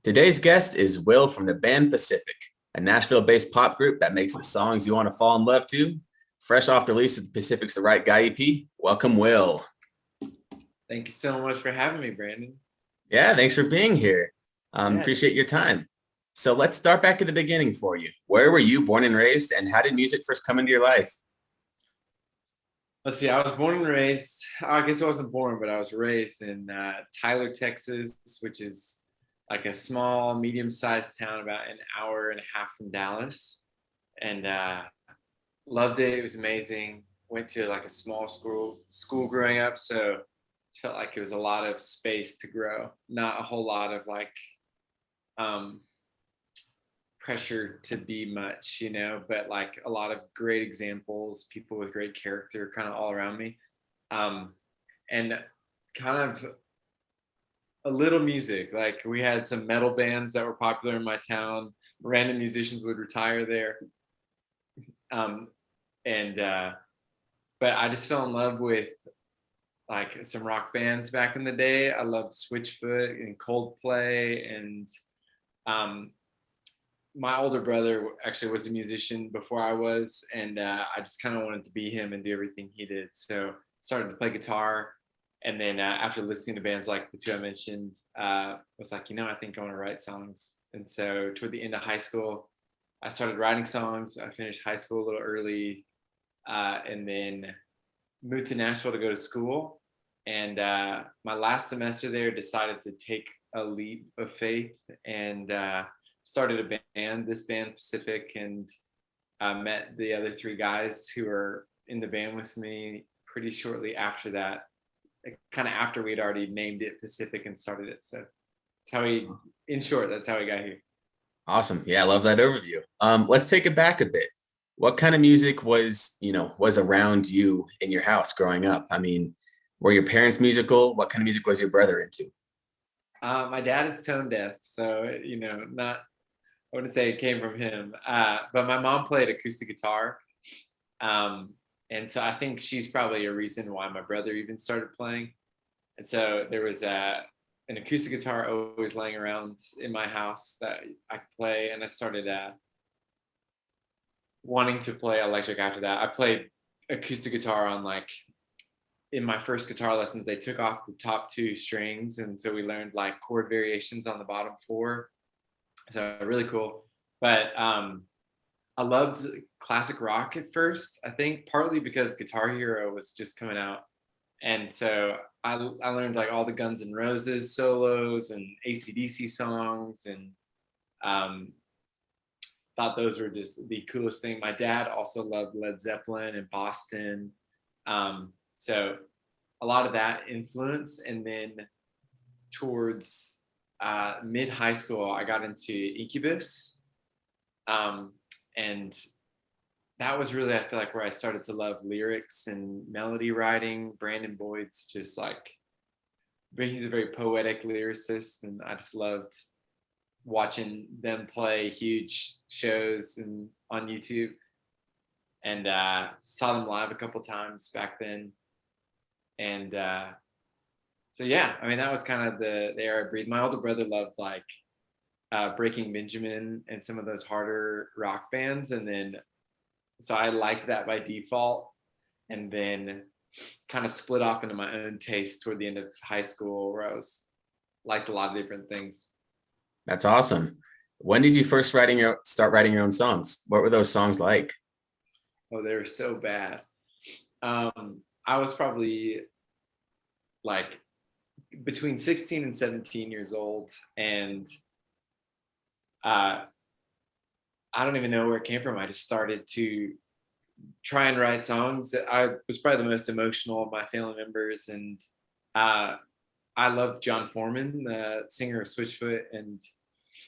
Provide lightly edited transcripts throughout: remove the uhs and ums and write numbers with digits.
Today's guest is Will from the band Pacific, a Nashville-based pop group that makes the songs you want to fall in love to. Fresh off the release of the Pacific's The Right Guy EP, welcome Will. Thank you so much for having me, Brandon. Yeah, thanks for being here. Yeah. Appreciate your time. So let's start back at the beginning for you. Where were you born and raised, and how did music first come into your life? Let's see. I was born and raised. I guess I wasn't born, but I was raised in Tyler, Texas, which is like a small, medium-sized town about an hour and a half from Dallas. And loved it. It was amazing. Went to like a small school growing up, so felt like it was a lot of space to grow. Not a whole lot of like um, pressure to be much, but like a lot of great examples, people with great character kind of all around me. And kind of a little music. Like we had some metal bands that were popular in my town. Random musicians would retire there. Um, and But I just fell in love with like some rock bands back in the day. I loved Switchfoot and Coldplay, and my older brother actually was a musician before I was, and I just kind of wanted to be him and do everything he did. So started to play guitar, and then after listening to bands like the two I mentioned, was like, I think I want to write songs. And so toward the end of high school, I started writing songs. I finished high school a little early, and then moved to Nashville to go to school. And my last semester there, decided to take a leap of faith and started a band, this band Pacific, and met the other three guys who were in the band with me pretty shortly after that, kind of after we'd already named it Pacific and started it. So in short, that's how we got here. Awesome. Yeah, I love that overview. Let's take it back a bit. What kind of music was around you in your house growing up? I mean, were your parents musical? What kind of music was your brother into? My dad is tone deaf, so not. I wouldn't say it came from him, but my mom played acoustic guitar, and so I think she's probably a reason why my brother even started playing. And so there was an acoustic guitar always laying around in my house that I could play, and I started wanting to play electric after that. I played acoustic guitar on in my first guitar lessons, they took off the top two strings, and so we learned like chord variations on the bottom four. So really cool. But I loved classic rock at first, I think partly because Guitar Hero was just coming out. And so I learned like all the Guns N' Roses solos and AC/DC songs, and thought those were just the coolest thing. My dad also loved Led Zeppelin and Boston. So a lot of that influence. And then towards mid high school, I got into Incubus. And that was really, I feel like, where I started to love lyrics and melody writing. Brandon Boyd's just like, he's a very poetic lyricist, and I just loved watching them play huge shows and on YouTube, and saw them live a couple times back then. And so yeah, I mean, that was kind of the air I breathed. My older brother loved like Breaking Benjamin and some of those harder rock bands, and then so I liked that by default, and then kind of split off into my own taste toward the end of high school, where I was liked a lot of different things. That's awesome. When did you first start writing your own songs? What were those songs like? Oh, they were so bad. I was probably like between 16 and 17 years old, and I don't even know where it came from. I just started to try and write songs. I was probably the most emotional of my family members, and I loved John Foreman, the singer of Switchfoot, and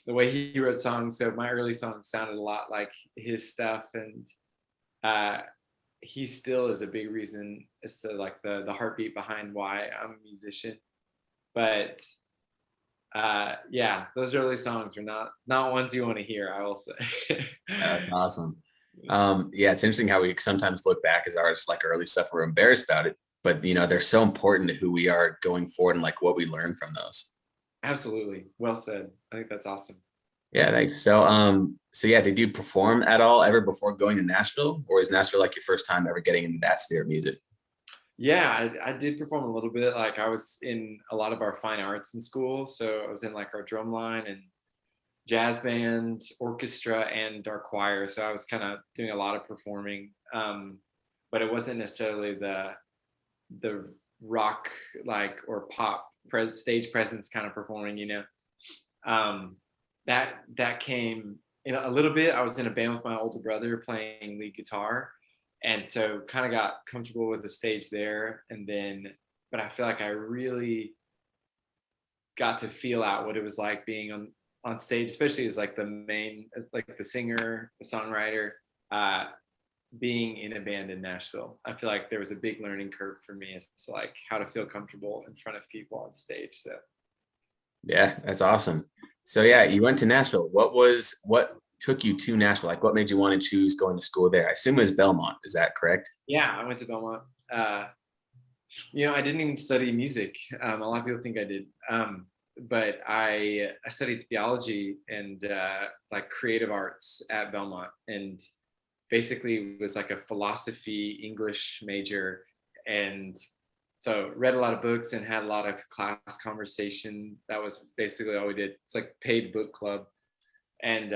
the way he wrote songs. So my early songs sounded a lot like his stuff, and he still is a big reason as to like the heartbeat behind why I'm a musician. But yeah, those early songs are not ones you want to hear, I will say. That's awesome. Yeah, it's interesting how we sometimes look back as artists, like early stuff, we're embarrassed about it, but they're so important to who we are going forward and like what we learn from those. Absolutely. Well said. I think that's awesome. Yeah, thanks. So, so yeah, did you perform at all ever before going to Nashville, or is Nashville like your first time ever getting into that sphere of music? Yeah, I did perform a little bit. Like I was in a lot of our fine arts in school. So I was in like our drum line and jazz band, orchestra, and our choir. So I was kind of doing a lot of performing. But it wasn't necessarily the rock like or pop stage presence kind of performing, you know. Um, that came in a little bit. I was in a band with my older brother playing lead guitar, and so kind of got comfortable with the stage there. And then, but I feel like I really got to feel out what it was like being on stage, especially as like the main, like the singer, the songwriter, uh, being in a band in Nashville. I feel like there was a big learning curve for me as to like how to feel comfortable in front of people on stage. So Yeah, that's awesome. So yeah, you went to Nashville. What took you to Nashville? Like, what made you want to choose going to school there? I assume it was Belmont. Is that correct? yeah, I went to Belmont. Uh, You know, I didn't even study music. A lot of people think I did, but I studied theology and like creative arts at Belmont, and basically was like a philosophy English major, and so read a lot of books and had a lot of class conversation. That was basically all we did. It's like paid book club, and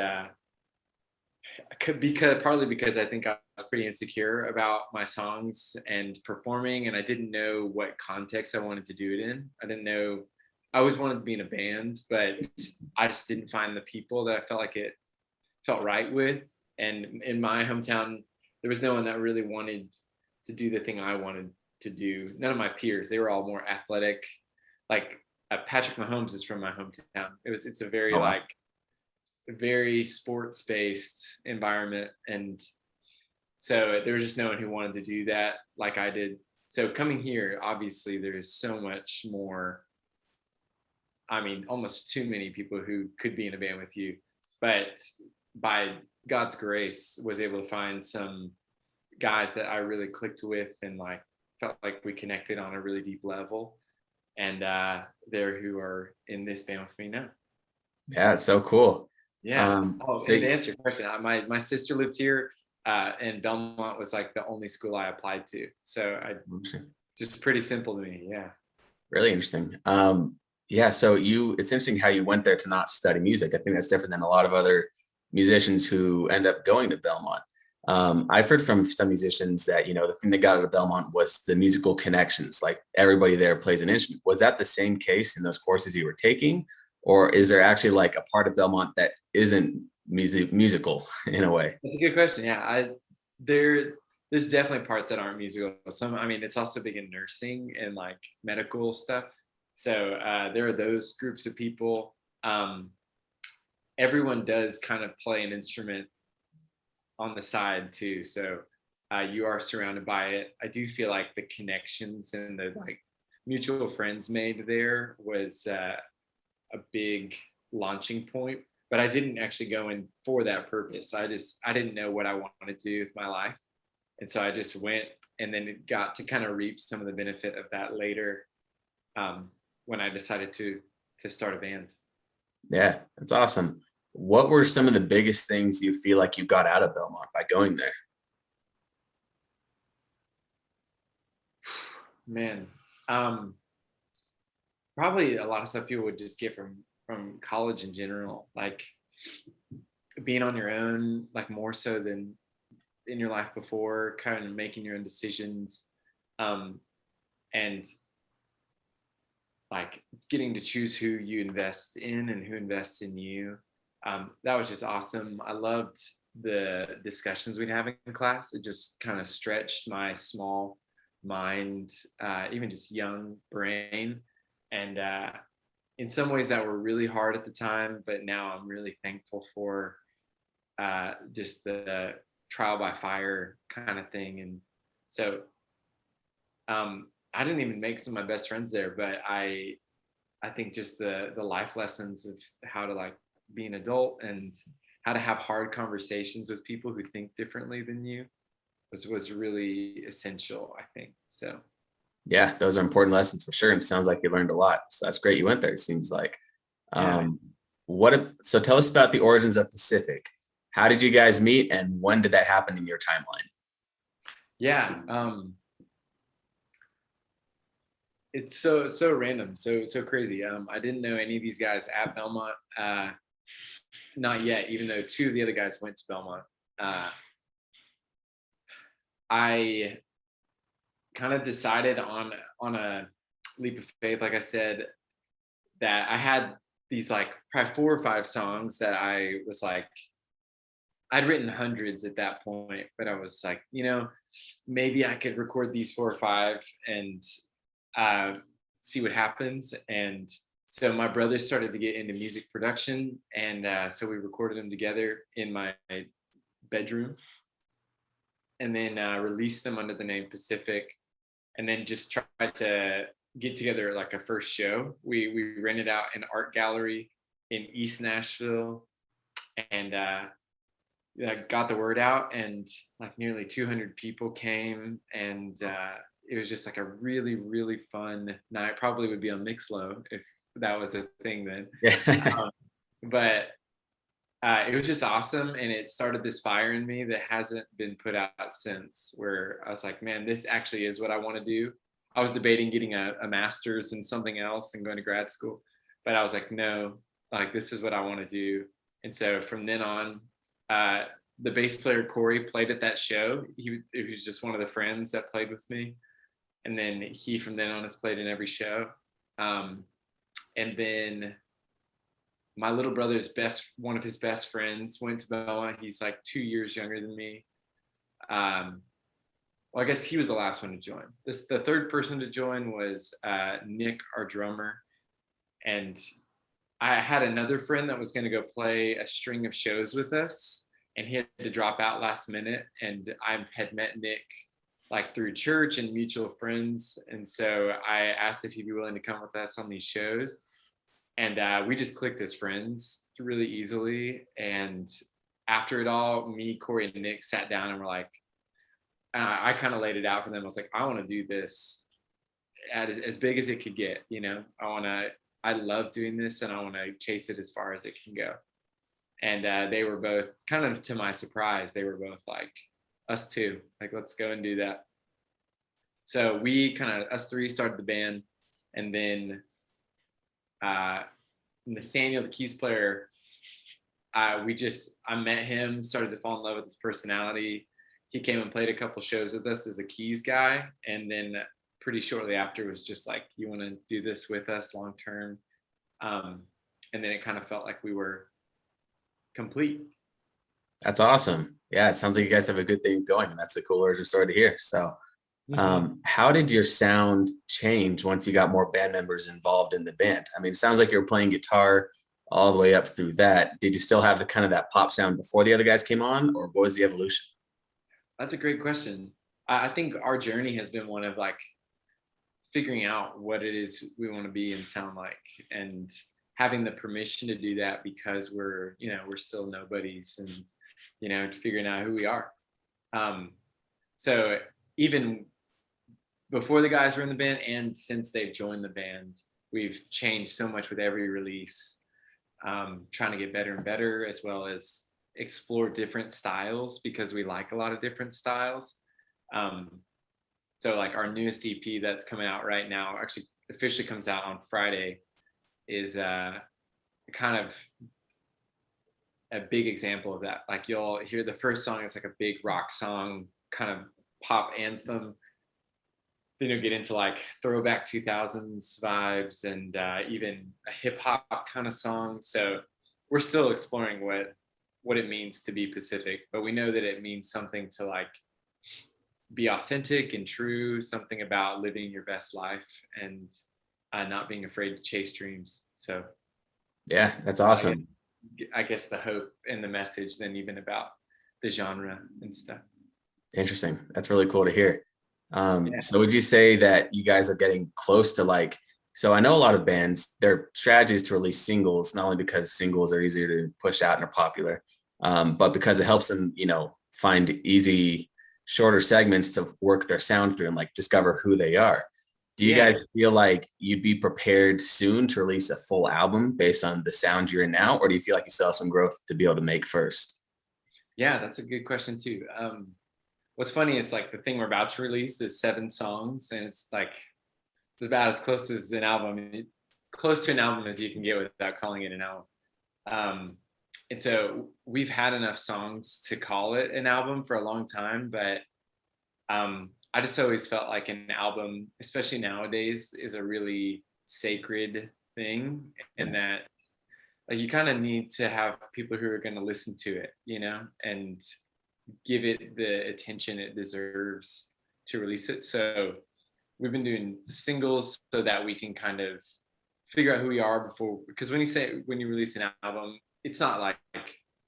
could because partly because I think I was pretty insecure about my songs and performing, and I didn't know what context I wanted to do it in. I didn't know. I always wanted to be in a band, but I just didn't find the people that I felt like it felt right with. And in my hometown, there was no one that really wanted to do the thing I wanted to do. None of my peers. They were all more athletic. Like Patrick Mahomes is from my hometown. It's a very Oh wow. like very sports based environment, and so there was just no one who wanted to do that like I did. So coming here, obviously there's so much more. I mean, almost too many people who could be in a band with you, but by God's grace was able to find some guys that I really clicked with and like felt like we connected on a really deep level, and they're who are in this band with me now. Yeah, it's so cool. Yeah. Oh, So and to answer your question, my sister lived here, and Belmont was like the only school I applied to. So I just pretty simple to me. Yeah. really interesting. Yeah, so it's interesting how you went there to not study music. I think that's different than a lot of other musicians who end up going to Belmont. I've heard from some musicians that, the thing that got out of Belmont was the musical connections. Like everybody there plays an instrument. Was that the same case in those courses you were taking? Or is there actually like a part of Belmont that isn't musical in a way? That's a good question. Yeah. There there's definitely parts that aren't musical. Some, I mean, it's also big in nursing and like medical stuff. So there are those groups of people. Um, Everyone does kind of play an instrument on the side too. So you are surrounded by it. I do feel like the connections and the like mutual friends made there was a big launching point. But I didn't actually go in for that purpose. I didn't know what I wanted to do with my life, and so I just went, and then it got to kind of reap some of the benefit of that later, um, when I decided to start a band. Yeah, that's awesome. What were some of the biggest things you feel like you got out of Belmont by going there? Man, um, probably a lot of stuff people would just get from college in general, like being on your own, like more so than in your life before, kind of making your own decisions, um, and like getting to choose who you invest in and who invests in you. That was just awesome. I loved the discussions we'd have in class. It just kind of stretched my small mind, even just young brain, and in some ways that were really hard at the time, but now I'm really thankful for just the trial by fire kind of thing. And so I didn't even make some of my best friends there, but I think just the life lessons of how to like be an adult and how to have hard conversations with people who think differently than you was really essential, I think. So Yeah, those are important lessons for sure. And it sounds like you learned a lot. So that's great you went there, it seems like. Yeah. Um, so tell us about the origins of Pacific. How did you guys meet, and when did that happen in your timeline? Yeah. It's so random, so crazy. I didn't know any of these guys at Belmont, not yet. Even though two of the other guys went to Belmont, I kind of decided on a leap of faith, like I said, that I had these like probably 4 or 5 songs that I was like, I'd written hundreds at that point, but I was like, maybe I could record these 4 or 5 and uh, see what happens. And so my brother started to get into music production, and so we recorded them together in my bedroom, and then released them under the name Pacific, and then just tried to get together like a first show. We rented out an art gallery in East Nashville, and got the word out, and like nearly 200 people came, and it was just like a really, really fun night. Probably would be on Mixlo if that was a thing then. Yeah. But it was just awesome, and it started this fire in me that hasn't been put out since, where I was like, man, this actually is what I want to do. I was debating getting a master's in something else and going to grad school, but I was like, no, like this is what I want to do. And so from then on, uh, the bass player Corey played at that show. He was just one of the friends that played with me, and then he from then on has played in every show. Um, and then my little brother's one of his best friends went to Belmont. He's like 2 years younger than me. Well, I guess he was the last one to join. The third person to join was Nick, our drummer, and I had another friend that was going to go play a string of shows with us, and he had to drop out last minute. And I had met Nick like through church and mutual friends, and so I asked if he'd be willing to come with us on these shows, and we just clicked as friends really easily. And after it all, me, Corey, and Nick sat down and were like, I kind of laid it out for them. I was like, I want to do this as big as it could get. I love doing this, and I want to chase it as far as it can go. And they were both, kind of to my surprise, they were both like, us too, like, let's go and do that. So we kind of, us three started the band, and then Nathaniel, the keys player, I met him, started to fall in love with his personality. He came and played a couple shows with us as a keys guy, and then pretty shortly after was just like, you want to do this with us long term? And then it kind of felt like we were complete. That's awesome. Yeah, it sounds like you guys have a good thing going, and that's a cool origin story to hear. So, how did your sound change once you got more band members involved in the band? I mean, it sounds like you were playing guitar all the way up through that. Did you still have the kind of that pop sound before the other guys came on, or what was the evolution? That's a great question. I think our journey has been one of like figuring out what it is we want to be and sound like, and having the permission to do that, because we're still nobodies, and figuring out who we are. So even before the guys were in the band and since they've joined the band, we've changed so much with every release, trying to get better and better, as well as explore different styles, because we like a lot of different styles. So like our newest EP that's coming out right now, actually officially comes out on Friday, is kind of a big example of that. Like, you'll hear the first song is like a big rock song, kind of pop anthem. Then you'll get into like throwback 2000s vibes, and even a hip hop kind of song. So we're still exploring what it means to be Pacific, but we know that it means something to like be authentic and true, something about living your best life, and not being afraid to chase dreams. So Yeah, that's awesome. I guess the hope and the message then even about the genre and stuff. Interesting. That's really cool to hear. Yeah. So would you say that you guys are getting close to like, so I know a lot of bands, their strategy is to release singles, not only because singles are easier to push out and are popular, but because it helps them, find easy, shorter segments to work their sound through and like discover who they are. Do you Yeah, guys feel like you'd be prepared soon to release a full album based on the sound you're in now, or do you feel like you still have some growth to be able to make first? yeah, that's a good question too. What's funny is like the thing we're about to release is 7 songs, and it's like it's about as close as an album, close to an album as you can get without calling it an album. Um, and so we've had enough songs to call it an album for a long time, but I just always felt like an album, especially nowadays, is a really sacred thing, and Yeah. that like you kind of need to have people who are going to listen to it, and give it the attention it deserves to release it. So we've been doing singles so that we can kind of figure out who we are before, because when you release an album, it's not like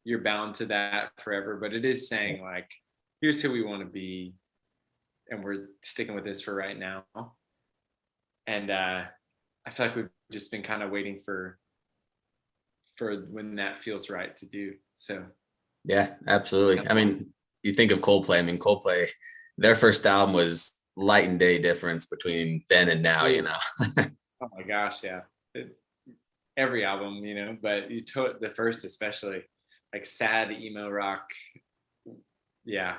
you're bound to that forever, but it is saying like, here's who we want to be, and we're sticking with this for right now. And I feel like we've just been kind of waiting for when that feels right to do. So Yeah, absolutely. I mean, you think of Coldplay. I mean, Coldplay, their first album was light and day difference between then and now, you oh, know. oh my gosh, yeah. Every album, but the first especially, like sad emo rock, yeah,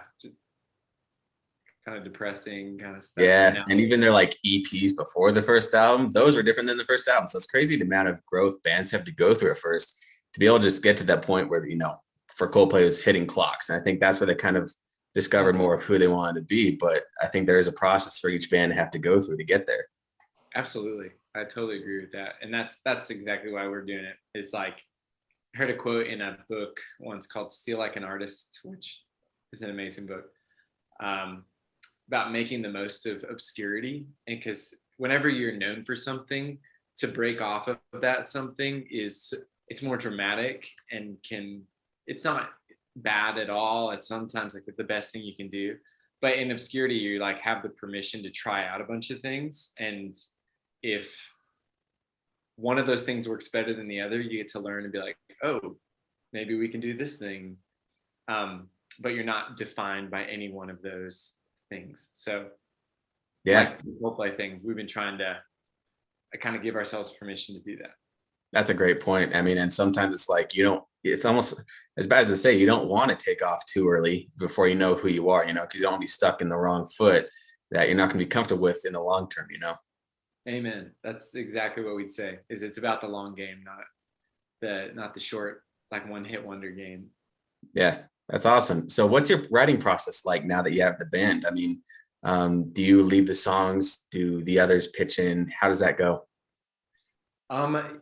kind of depressing kind of stuff. And Yeah. now, And even their like EPs before the first album, those were different than the first album. So it's crazy the amount of growth bands have to go through at first to be able to just get to that point where, for Coldplay was hitting clocks. And I think that's where they kind of discovered more of who they wanted to be. But I think there is a process for each band to have to go through to get there. absolutely, I totally agree with that, and that's exactly why we're doing it. It's like I heard a quote in a book once called "Steal Like an Artist," which is an amazing book, um, about making the most of obscurity. And because whenever you're known for something, to break off of that something it's more dramatic, and it's not bad at all. It's sometimes like the best thing you can do. But in obscurity, you like have the permission to try out a bunch of things. And if one of those things works better than the other, you get to learn and be like, oh, maybe we can do this thing. But you're not defined by any one of those things. So Yeah. like the role play thing, we've been trying to kind of give ourselves permission to do that. That's a great point. I mean, and sometimes it's like it's almost as bad as to say you don't want to take off too early before you know who you are, because you don't want to be stuck in the wrong foot that you're not going to be comfortable with in the long term. Amen. That's exactly what we'd say. Is it's about the long game, not the short like one hit wonder game. Yeah, that's awesome. So what's your writing process like now that you have the band? I mean, do you lead the songs? Do the others pitch in? How does that go?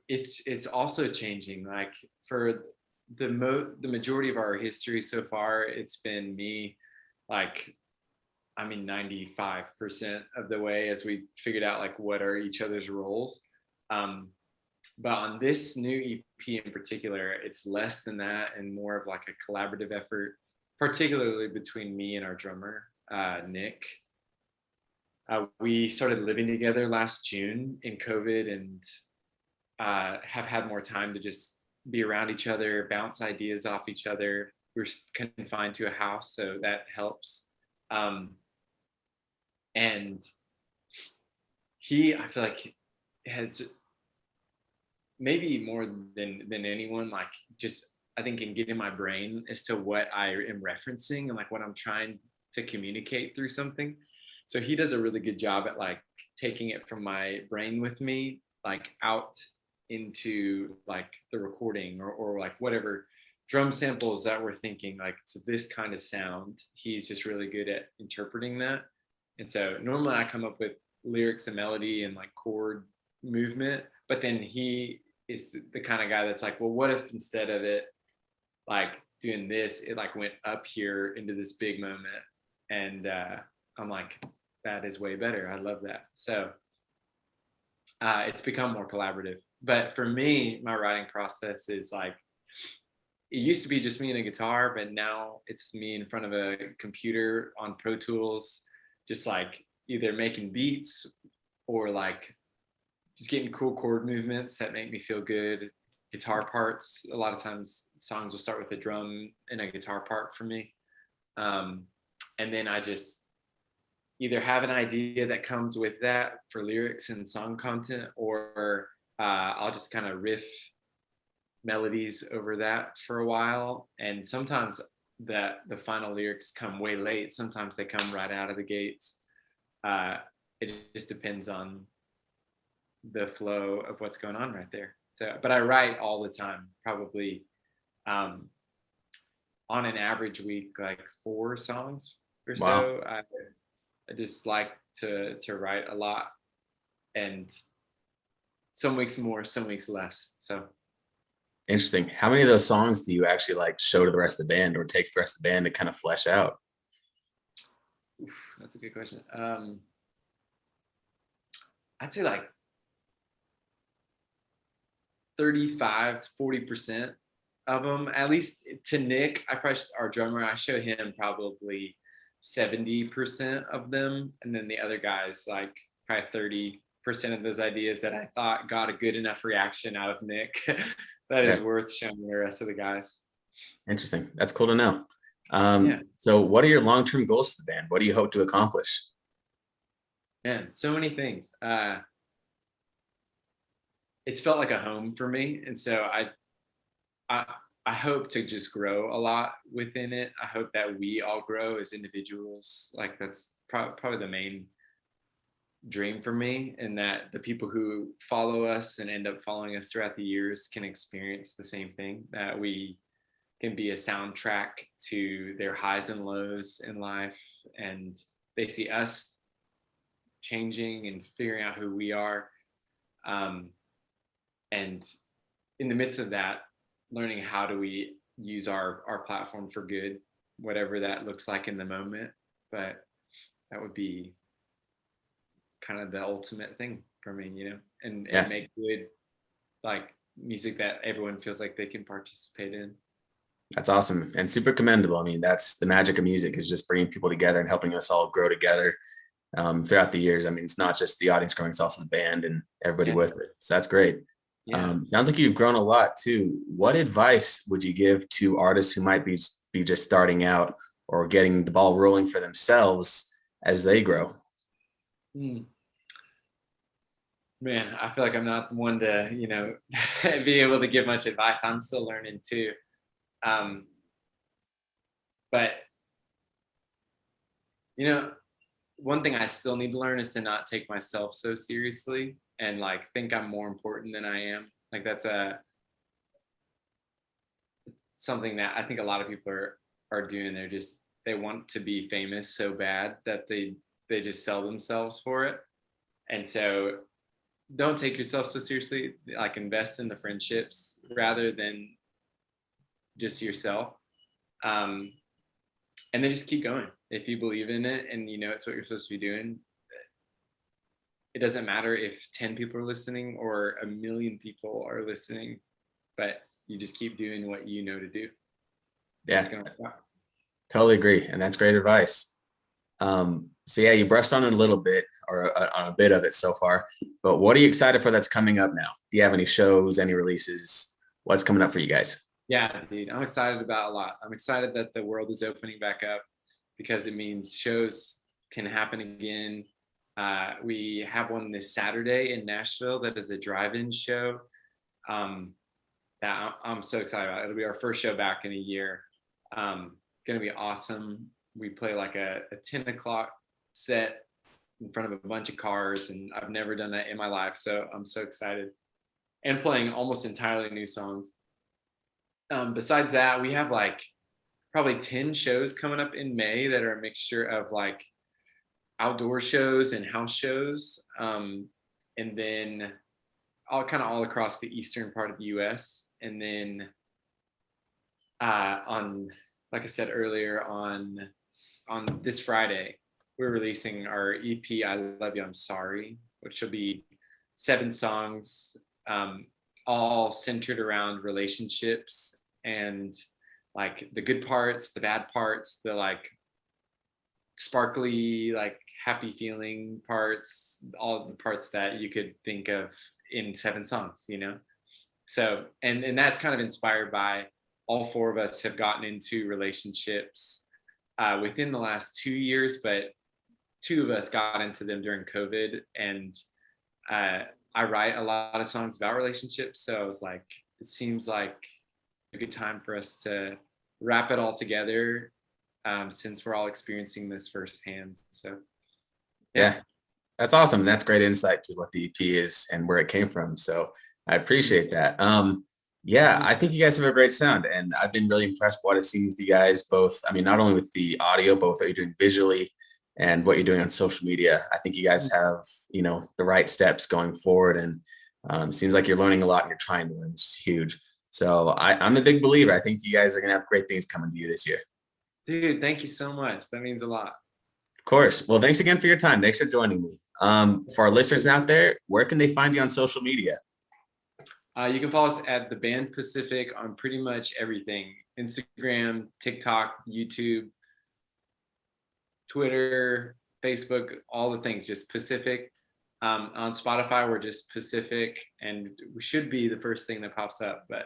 It's also changing. Like for the majority of our history so far, it's been me. Like, I mean, 95% of the way as we figured out like what are each other's roles. Um, but on this new EP in particular, it's less than that and more of like a collaborative effort, particularly between me and our drummer, Nick. We started living together last June in COVID, and have had more time to just be around each other, bounce ideas off each other. We're confined to a house, so that helps. Um, and I feel like, has maybe more than anyone, like just I think in getting my brain as to what I am referencing and like what I'm trying to communicate through something. So he does a really good job at like taking it from my brain with me, like out into like the recording, or like whatever drum samples that we're thinking like to this kind of sound. He's just really good at interpreting that. And so normally I come up with lyrics and melody and like chord movement, but then he is the kind of guy that's like, well, what if instead of it like doing this, it like went up here into this big moment? And I'm like, that is way better. I love that. So it's become more collaborative. But for me, my writing process is like, it used to be just me and a guitar, but now it's me in front of a computer on Pro Tools, just like either making beats or like just getting cool chord movements that make me feel good. Guitar parts. A lot of times songs will start with a drum and a guitar part for me. And then I just either have an idea that comes with that for lyrics and song content, or I'll just kind of riff melodies over that for a while. And sometimes the final lyrics come way late. Sometimes they come right out of the gates. uh, it just depends on the flow of what's going on right there. So, but I write all the time, probably um, on an average week, like 4 songs or Wow. so. I just like to write a lot, and some weeks more, some weeks less. So, Interesting. How many of those songs do you actually like show to the rest of the band or take to the rest of the band to kind of flesh out? oof, that's a good question. I'd say like 35 to 40% of them, at least to Nick. Our drummer, I show him probably 70% of them, and then the other guys like probably 30% of those ideas that I thought got a good enough reaction out of Nick that is Yeah, worth showing the rest of the guys. interesting. That's cool to know. Yeah, So what are your long-term goals for the band? What do you hope to accomplish? man, so many things. It's felt like a home for me, and so I I hope to just grow a lot within it. I hope that we all grow as individuals. Like that's probably the main dream for me, and that the people who follow us and end up following us throughout the years can experience the same thing, that we can be a soundtrack to their highs and lows in life, and they see us changing and figuring out who we are. Um, and in the midst of that, learning how do we use our platform for good, whatever that looks like in the moment. But that would be kind of the ultimate thing for me, and Yeah, make good like music that everyone feels like they can participate in. that's awesome and super commendable. I mean, that's the magic of music, is just bringing people together and helping us all grow together throughout the years. I mean, it's not just the audience growing, it's also the band and everybody Yeah, with it. So that's great. yeah. Sounds like you've grown a lot too. What advice would you give to artists who might be just starting out or getting the ball rolling for themselves as they grow? Hmm. Man, I feel like I'm not the one to, be able to give much advice. I'm still learning too. Um, but you know, one thing I still need to learn is to not take myself so seriously and like think I'm more important than I am. Like that's a something that I think a lot of people are doing. They want to be famous so bad that they just sell themselves for it. And so don't take yourself so seriously. Like invest in the friendships rather than just yourself. Um, and then just keep going. If you believe in it and you know it's what you're supposed to be doing, it doesn't matter if 10 people are listening or a million people are listening, but you just keep doing what you know to do, and it's Yeah, going to work out. totally agree. And that's great advice. So yeah, you brushed on it a little bit or on a bit of it so far, but what are you excited for that's coming up now? Do you have any shows, any releases? What's coming up for you guys? Yeah, dude, I'm excited about a lot. I'm excited that the world is opening back up because it means shows can happen again. We have one this Saturday in Nashville that is a drive-in show. Um, that I'm so excited about. It'll be our first show back in a year. Gonna be awesome. We play like a 10 o'clock set in front of a bunch of cars, and I've never done that in my life, so I'm so excited. And playing almost entirely new songs. Besides that, we have like probably 10 shows coming up in May that are a mixture of like outdoor shows and house shows. And then all across the eastern part of the US. And then on, like I said earlier, on this Friday, we're releasing our EP, I Love You, I'm Sorry, which will be 7 songs, um, all centered around relationships and like the good parts, the bad parts, the like sparkly, like happy feeling parts, all the parts that you could think of in 7 songs. So, and that's kind of inspired by all 4 of us have gotten into relationships within the last 2 years, but two of us got into them during COVID, and I write a lot of songs about relationships. So I was like, it seems like a good time for us to wrap it all together, since we're all experiencing this firsthand. So yeah. Yeah, that's awesome. That's great insight to what the EP is and where it came from. So I appreciate that. Yeah, I think you guys have a great sound, and I've been really impressed with what I've seen with you guys both. I mean, not only with the audio, but with what you're doing visually and what you're doing on social media. I think you guys have, the right steps going forward, and seems like you're learning a lot and you're trying to learn, which is huge. So I'm a big believer. I think you guys are gonna have great things coming to you this year. Dude, thank you so much. That means a lot. Of course. Well, thanks again for your time. Thanks for joining me. For our listeners out there, where can they find you on social media? You can follow us at the Band Pacific on pretty much everything: Instagram, TikTok, YouTube, Twitter, Facebook, all the things, just Pacific. On Spotify, we're just Pacific, and we should be the first thing that pops up. But